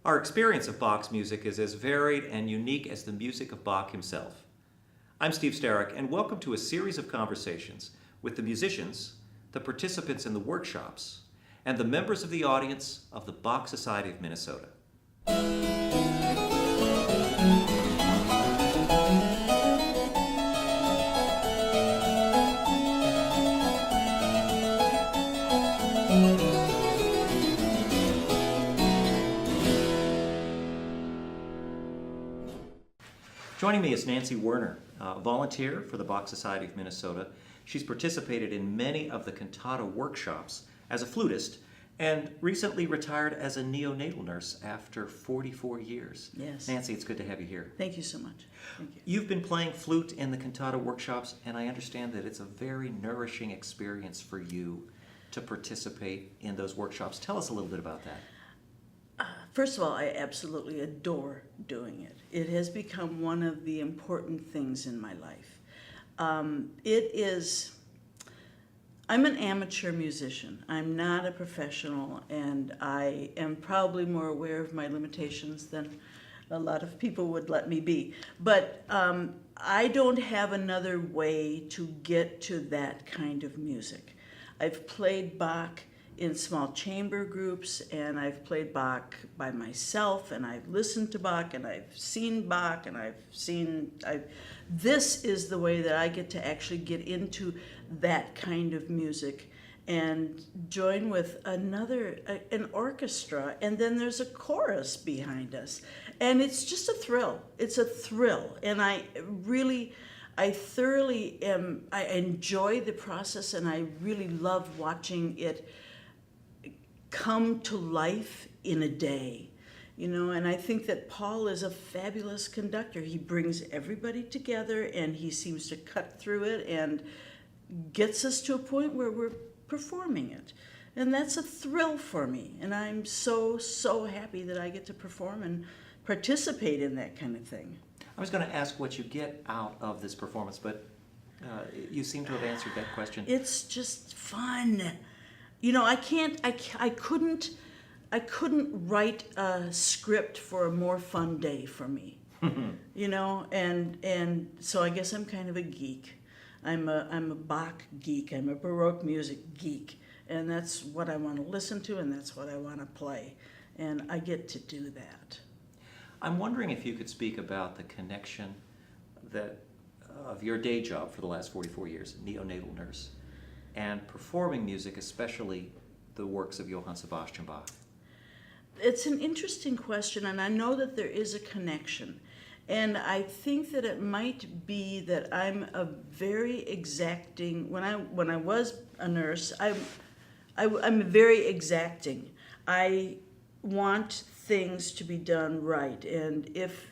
Our experience of Bach's music is as varied and unique as the music of Bach himself. I'm Steve Starrick, and welcome to a series of conversations with the musicians, the participants in the workshops, and the members of the audience of the Bach Society of Minnesota. Joining me is Nancy Werner, a volunteer for the Bach Society of Minnesota. She's participated in many of the cantata workshops as a flutist and recently retired as a neonatal nurse after 44 years. Yes. Nancy, it's good to have you here. Thank you so much. Thank you. You've been playing flute in the cantata workshops, and I understand that it's a very nourishing experience for you to participate in those workshops. Tell us a little bit about that. First of all, I absolutely adore doing it. It has become one of the important things in my life. I'm an amateur musician. I'm not a professional, and I am probably more aware of my limitations than a lot of people would let me be. But I don't have another way to get to that kind of music. I've played Bach in small chamber groups, and I've played Bach by myself, and I've listened to Bach, and I've seen Bach, and this is the way that I get to actually get into that kind of music and join with an orchestra, and then there's a chorus behind us. And it's just a thrill. It's a thrill. And I thoroughly I enjoy the process, and I really love watching it come to life in a day, and I think that Paul is a fabulous conductor. He brings everybody together, and he seems to cut through it and gets us to a point where we're performing it. And that's a thrill for me, and I'm so happy that I get to perform and participate in that kind of thing. I was going to ask what you get out of this performance, but you seem to have answered that question. It's just fun. I couldn't write a script for a more fun day for me. And so I guess I'm kind of a geek. I'm a Bach geek. I'm a Baroque music geek, and that's what I want to listen to, and that's what I want to play, and I get to do that. I'm wondering if you could speak about the connection of your day job for the last 44 years, neonatal nurse, and performing music, especially the works of Johann Sebastian Bach. It's an interesting question, and I know that there is a connection. And I think that it might be that I'm a very exacting, when I was a nurse, I'm very exacting. I want things to be done right. And if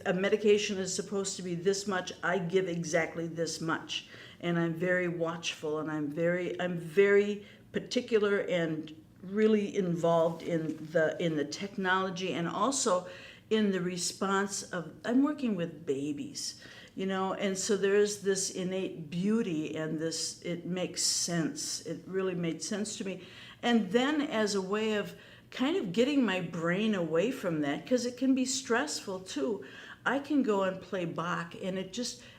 a medication is supposed to be this much, I give exactly this much. And I'm very watchful, and I'm very particular and really involved in the technology, and also in the response of, I'm working with babies, and so there's this innate beauty, and it makes sense. It really made sense to me. And then as a way of kind of getting my brain away from that, because it can be stressful too, I can go and play Bach, and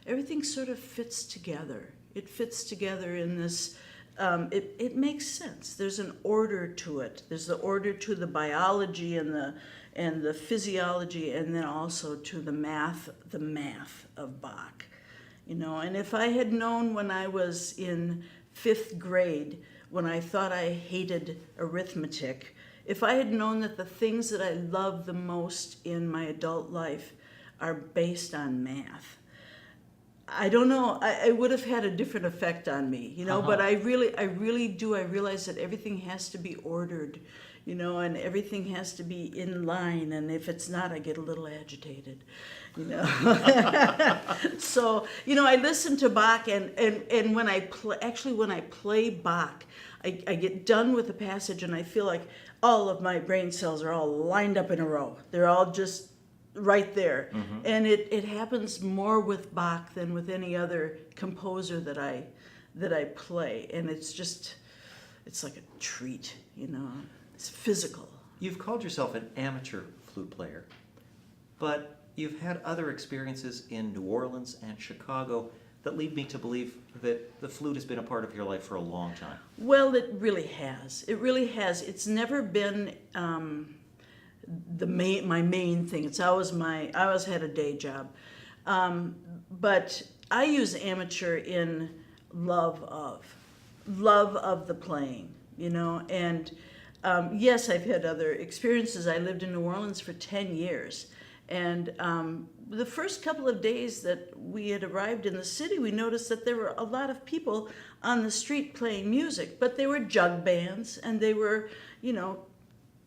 everything sort of fits together. It fits together in this, it makes sense. There's an order to it. There's the order to the biology and the physiology, and then also to the math of Bach. And if I had known when I was in 5th grade, when I thought I hated arithmetic, if I had known that the things that I love the most in my adult life are based on math, I don't know, I would have had a different effect on me, but I really do. I realize that everything has to be ordered, and everything has to be in line, and if it's not, I get a little agitated, So, I listen to Bach, and when I play Bach, I get done with the passage, and I feel like all of my brain cells are all lined up in a row. They're all just right there. Mm-hmm. And it happens more with Bach than with any other composer that I play. And it's like a treat, It's physical. You've called yourself an amateur flute player, but you've had other experiences in New Orleans and Chicago that lead me to believe that the flute has been a part of your life for a long time. Well, it really has. It really has. It's never been my main thing. I always had a day job, but I use amateur in love of the playing, and yes, I've had other experiences. I lived in New Orleans for 10 years, and the first couple of days that we had arrived in the city, we noticed that there were a lot of people on the street playing music, but they were jug bands, and they were,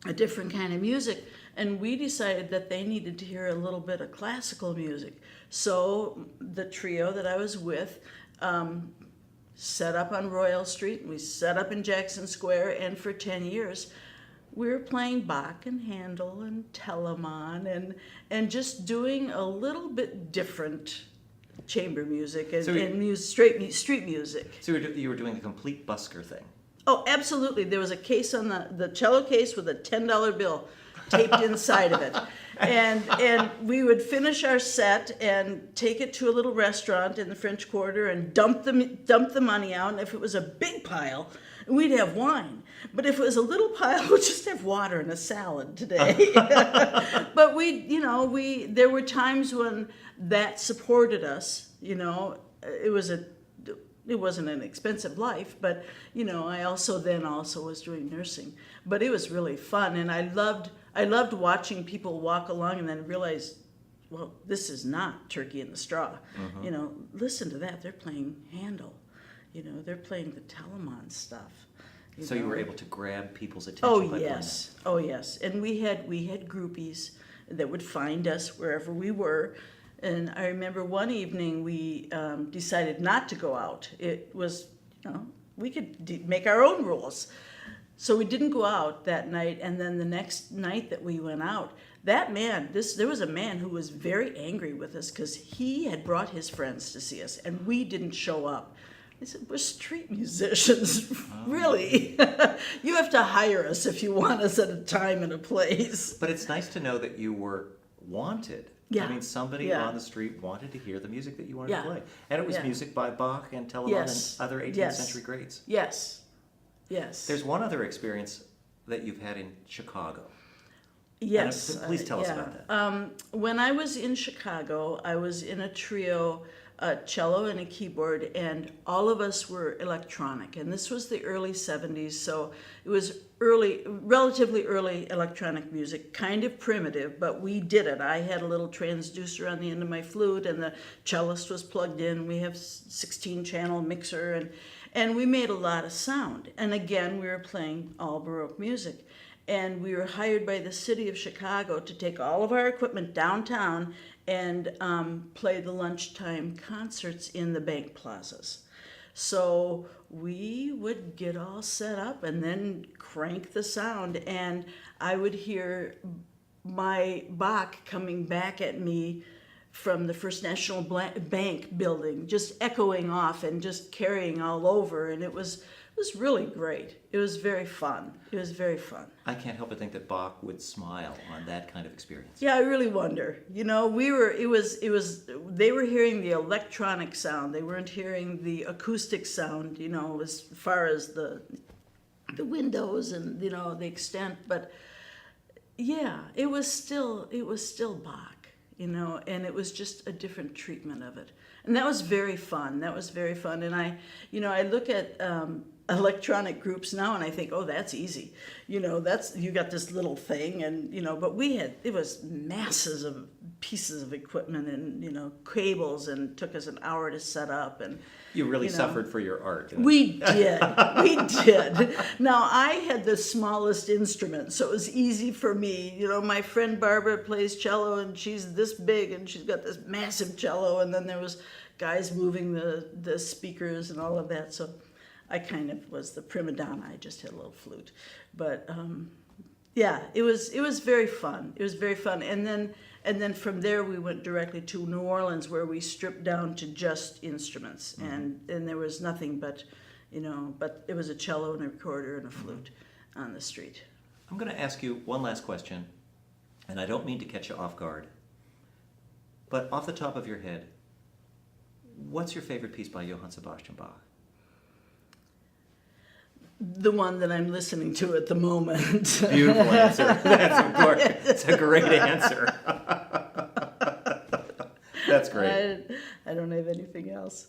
a different kind of music. And we decided that they needed to hear a little bit of classical music. So the trio that I was with set up on Royal Street, and we set up in Jackson Square, and for 10 years, we were playing Bach and Handel and Telemann and just doing a little bit different chamber music and, street music. So you were doing a complete busker thing. Oh, absolutely. There was a case on the cello case with a $10 bill taped inside of it. And we would finish our set and take it to a little restaurant in the French Quarter and dump the money out. And if it was a big pile, we'd have wine. But if it was a little pile, we'd just have water and a salad today. But there were times when that supported us. It wasn't an expensive life, but I also was doing nursing. But it was really fun, and I loved watching people walk along and then realize, well, this is not Turkey in the Straw. Mm-hmm. Listen to that. They're playing Handel. They're playing the Telemann stuff. You were able to grab people's attention. Oh yes. And we had groupies that would find us wherever we were. And I remember one evening we decided not to go out. It was, we could make our own rules. So we didn't go out that night. And then the next night that we went out, there was a man who was very angry with us because he had brought his friends to see us and we didn't show up. I said, we're street musicians, really. You have to hire us if you want us at a time and a place. But it's nice to know that you were wanted. Yeah. I mean, somebody on the street wanted to hear the music that you wanted to play. And it was music by Bach and Telemann and other 18th century greats. Yes. There's one other experience that you've had in Chicago. Yes. Please tell us about that. When I was in Chicago, I was in a trio, a cello and a keyboard, and all of us were electronic. And this was the early 70s, so it was relatively early electronic music, kind of primitive, but we did it. I had a little transducer on the end of my flute, and the cellist was plugged in. We have 16-channel mixer, and we made a lot of sound. And again, we were playing all Baroque music. And we were hired by the city of Chicago to take all of our equipment downtown and play the lunchtime concerts in the bank plazas. So we would get all set up and then crank the sound, and I would hear my Bach coming back at me from the First National Bank building, just echoing off and just carrying all over, and it was really great. It was very fun. I can't help but think that Bach would smile on that kind of experience. Yeah, I really wonder. They were hearing the electronic sound. They weren't hearing the acoustic sound, as far as the windows and, the extent. But yeah, it was still Bach, and it was just a different treatment of it. And that was very fun. And I look at electronic groups now and I think, oh, that's easy. You got this little thing, and but it was masses of pieces of equipment and cables, and took us an hour to set up. And you really suffered for your art. We did. Now, I had the smallest instrument, so it was easy for me. My friend Barbara plays cello, and she's this big, and she's got this massive cello, and then there was guys moving the speakers and all of that. So I kind of was the prima donna. I just had a little flute. But it was very fun. It was very fun. And then from there we went directly to New Orleans, where we stripped down to just instruments. Mm-hmm. And there was nothing but it was a cello and a recorder and a flute on the street. I'm going to ask you one last question, and I don't mean to catch you off guard. But off the top of your head, what's your favorite piece by Johann Sebastian Bach? The one that I'm listening to at the moment. Beautiful answer. That's, of course, it's a great answer. That's great. I don't have anything else.